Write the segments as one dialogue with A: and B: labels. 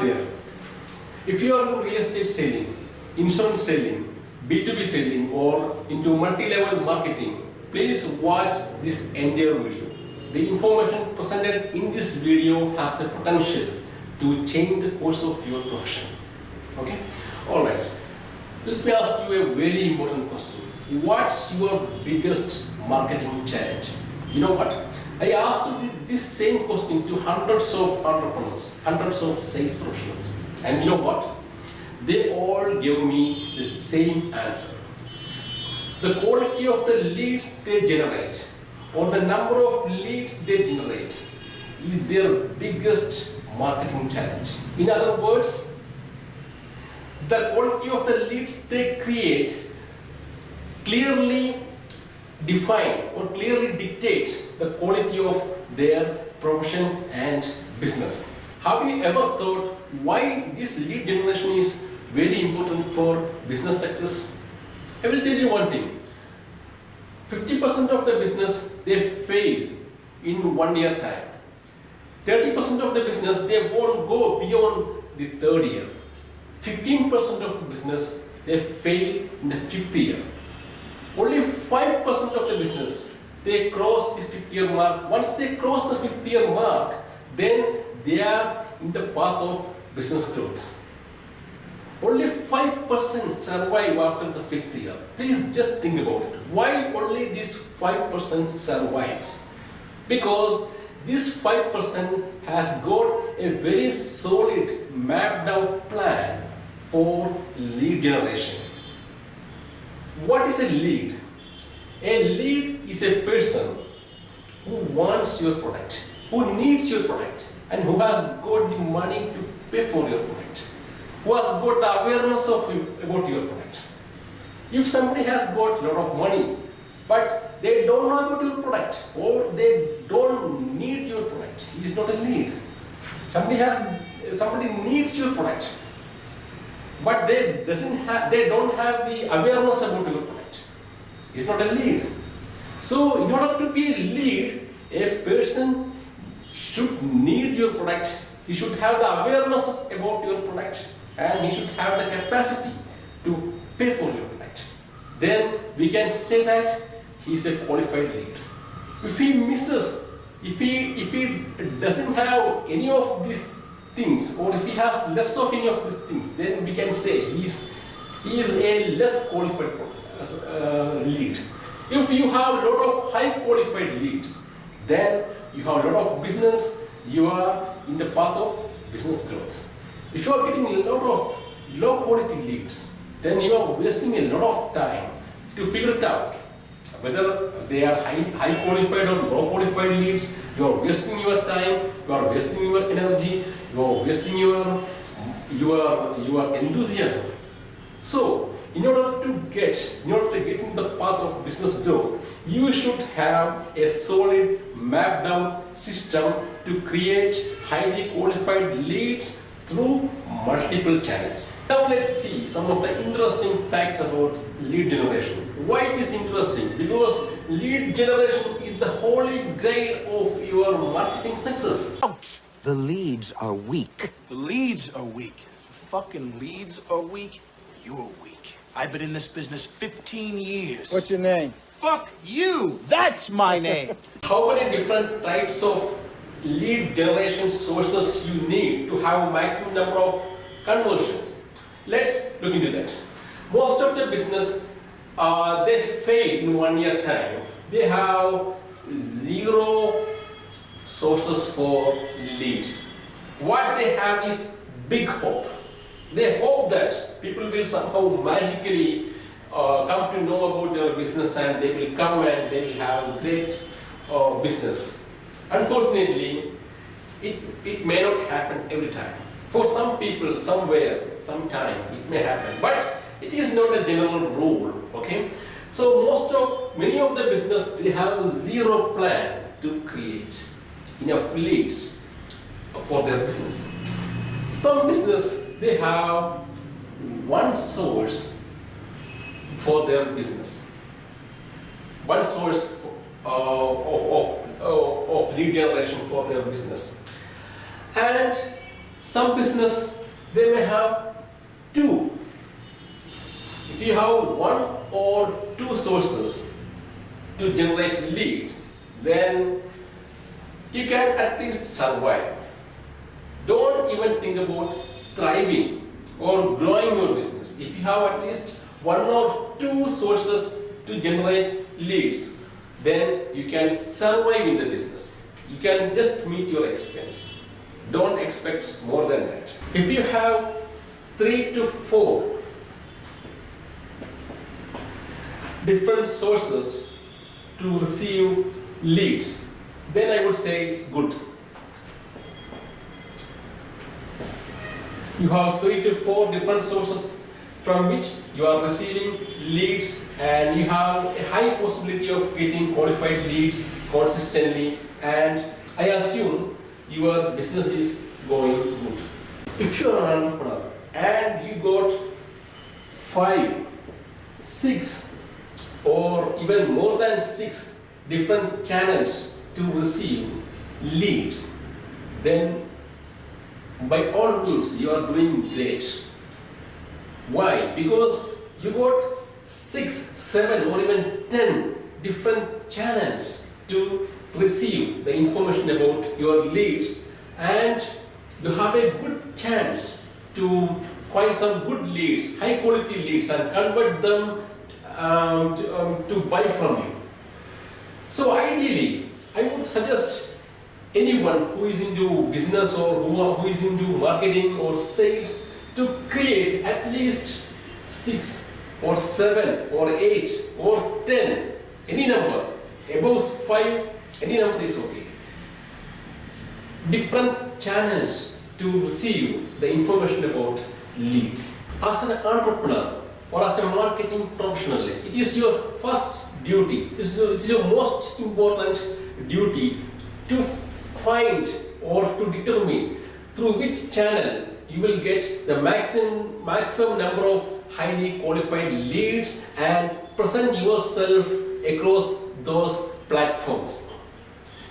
A: there. If you are in real estate selling, insurance selling, B2B selling or into multi-level marketing, please watch this entire video. The information presented in this video has the potential to change the course of your profession. Okay? Alright. Let me ask you a very important question. What's your biggest marketing challenge? You know what? I asked this same question to hundreds of entrepreneurs, hundreds of sales professionals. And you know what? They all gave me the same answer. The quality of the leads they generate or the number of leads they generate is their biggest marketing challenge. In other words, the quality of the leads they create clearly define or clearly dictates the quality of their profession and business. Have you ever thought why this lead generation is very important for business success? I will tell you one thing. 50% of the business they fail in 1 year time. 30% of the business they won't go beyond the third year. 15% of the business they fail in the fifth year. Only 5% of the business they cross the fifth year mark. Once they cross the fifth year mark, then they are in the path of business growth. Only 5% survive after the fifth year. Please just think about it. Why only this 5% survives? Because this 5% has got a very solid mapped out plan for lead generation. What is a lead? A lead is a person who wants your product, who needs your product, and who has got the money to pay for your product, who has got the awareness about your product. If somebody has got a lot of money, but they don't know about your product or they don't need your product, he is not a lead. Somebody needs your product, but they don't have the awareness about your product. It's not a lead. So in order to be a lead, a person should need your product. He should have the awareness about your product and he should have the capacity to pay for your product. Then we can say that he is a qualified lead. If he misses, if he doesn't have any of these things, or if he has less of any of these things, then we can say he is a less qualified lead. If you have a lot of high qualified leads, then you have a lot of business, you are in the path of business growth. If you are getting a lot of low quality leads, then you are wasting a lot of time to figure it out. Whether they are high qualified or low qualified leads, you are wasting your time, you are wasting your energy, you are wasting your enthusiasm. So, in order to get in the path of business growth, you should have a solid mapped out system to create highly qualified leads through multiple channels. Now let's see some of the interesting facts about lead generation. Why it is interesting? Because lead generation is the holy grail of your marketing success.
B: Out! The leads are weak.
C: The leads are weak. The fucking leads are weak. You're weak. I've been in this business 15 years.
D: What's your name?
C: Fuck you! That's my name!
A: How many different types of lead generation sources you need to have maximum number of conversions? Let's look into that. Most of the business they fail in 1 year time. They have 0 sources for leads. What they have is big hope. They hope that people will somehow magically come to know about their business and they will come and they will have great business. Unfortunately, it may not happen every time. For some people, somewhere, sometime, it may happen. But it is not a general rule, okay? So many of the business, they have 0 plan to create enough leads for their business. Some business, they have 1 source for their business. 1 source of lead generation for their business. And Some business, they may have two. If you have one or two sources to generate leads, then you can at least survive. Don't even think about thriving or growing your business. If you have at least one or two sources to generate leads, then you can survive in the business. You can just meet your expense. Don't expect more than that. If you have 3 to 4 different sources to receive leads, then I would say it's good. You have 3 to 4 different sources from which you are receiving leads, and you have a high possibility of getting qualified leads consistently, and I assume your business is going good. If you are an entrepreneur and you got 5, 6 or even more than 6 different channels to receive leads, then by all means you are doing great. Why? Because you got 6, 7 or even 10 different channels to receive the information about your leads, and you have a good chance to find some good leads, high quality leads, and convert them to buy from you. So ideally, I would suggest anyone who is into business or who is into marketing or sales to create at least 6 or 7 or 8 or 10, any number, above 5, any number is okay. Different channels to receive the information about leads. As an entrepreneur or as a marketing professional, it is your first duty, it is your most important duty to find or to determine through which channel you will get the maximum number of highly qualified leads and present yourself across those platforms.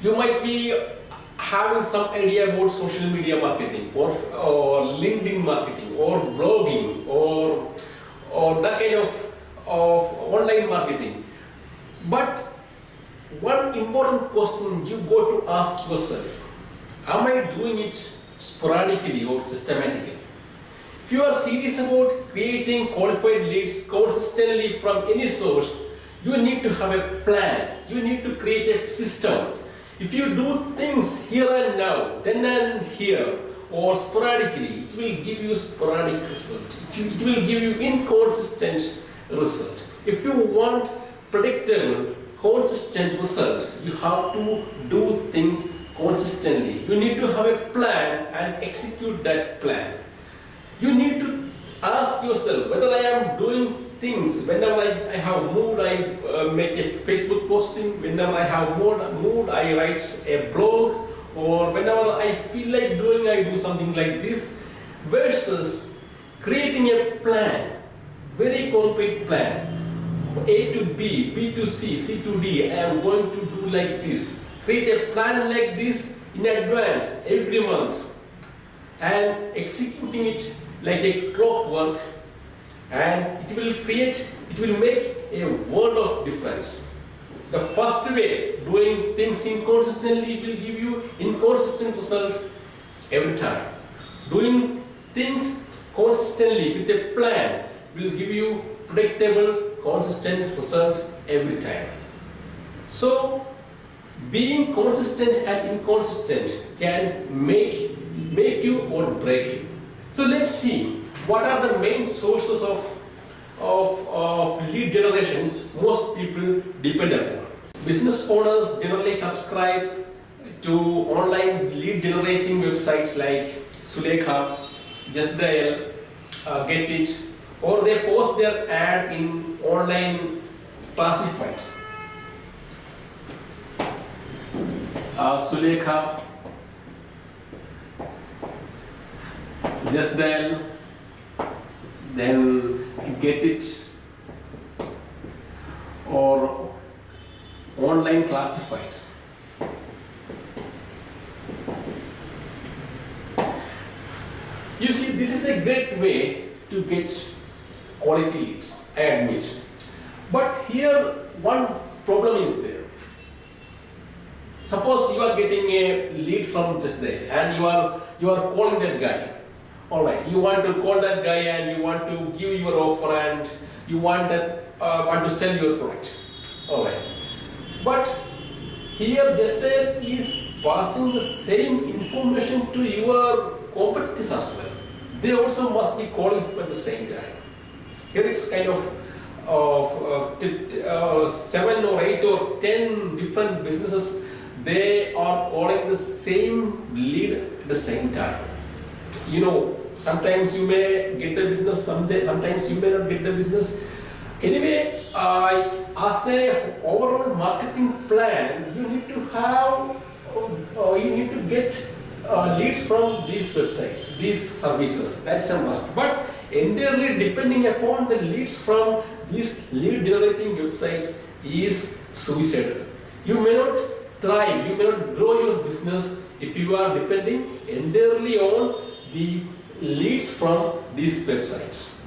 A: You might be having some idea about social media marketing or LinkedIn marketing or blogging or that kind of online marketing. But one important question you got to ask yourself: am I doing it sporadically or systematically? If you are serious about creating qualified leads consistently from any source, you need to have a plan. You need to create a system. If you do things here and now, then and here, or sporadically, it will give you sporadic result. It will give you inconsistent result. If you want predictable, consistent result, you have to do things consistently. You need to have a plan and execute that plan. You need to ask yourself whether I am doing things. Whenever I have mood, I make a Facebook posting. Whenever I have mood, I write a blog. Or whenever I feel like doing, I do something like this. Versus creating a plan, very concrete plan. A to B, B to C, C to D. I am going to do like this. Create a plan like this in advance every month, and executing it like a clockwork, and it will make a world of difference. The first way, doing things inconsistently, will give you inconsistent result every time. Doing things consistently with a plan will give you predictable, consistent result every time. So, being consistent and inconsistent can make you or break you. So let's see what are the main sources of lead generation most people depend upon. Business owners generally subscribe to online lead generating websites like Sulekha, Just Dial, Get It, or they post their ad in online classifieds. Sulekha, Just Dial, then Get It, or online classifieds. You see, this is a great way to get quality leads, I admit. But here, one problem is there. Suppose you are getting a lead from just there and you are calling that guy. Alright, you want to call that guy and you want to give your offer and you want to sell your product. Alright. But here just there is passing the same information to your competitors as well. They also must be calling at the same time. Here it's kind of 7 or 8 or 10 different businesses. They are calling the same lead at the same time. You know, sometimes you may get the business, sometimes you may not get the business. Anyway, as a overall marketing plan, you need to have, you need to get leads from these websites, these services. That's a must. But entirely depending upon the leads from these lead generating websites is suicidal. You may not thrive, you may not grow your business if you are depending entirely on the leads from these websites.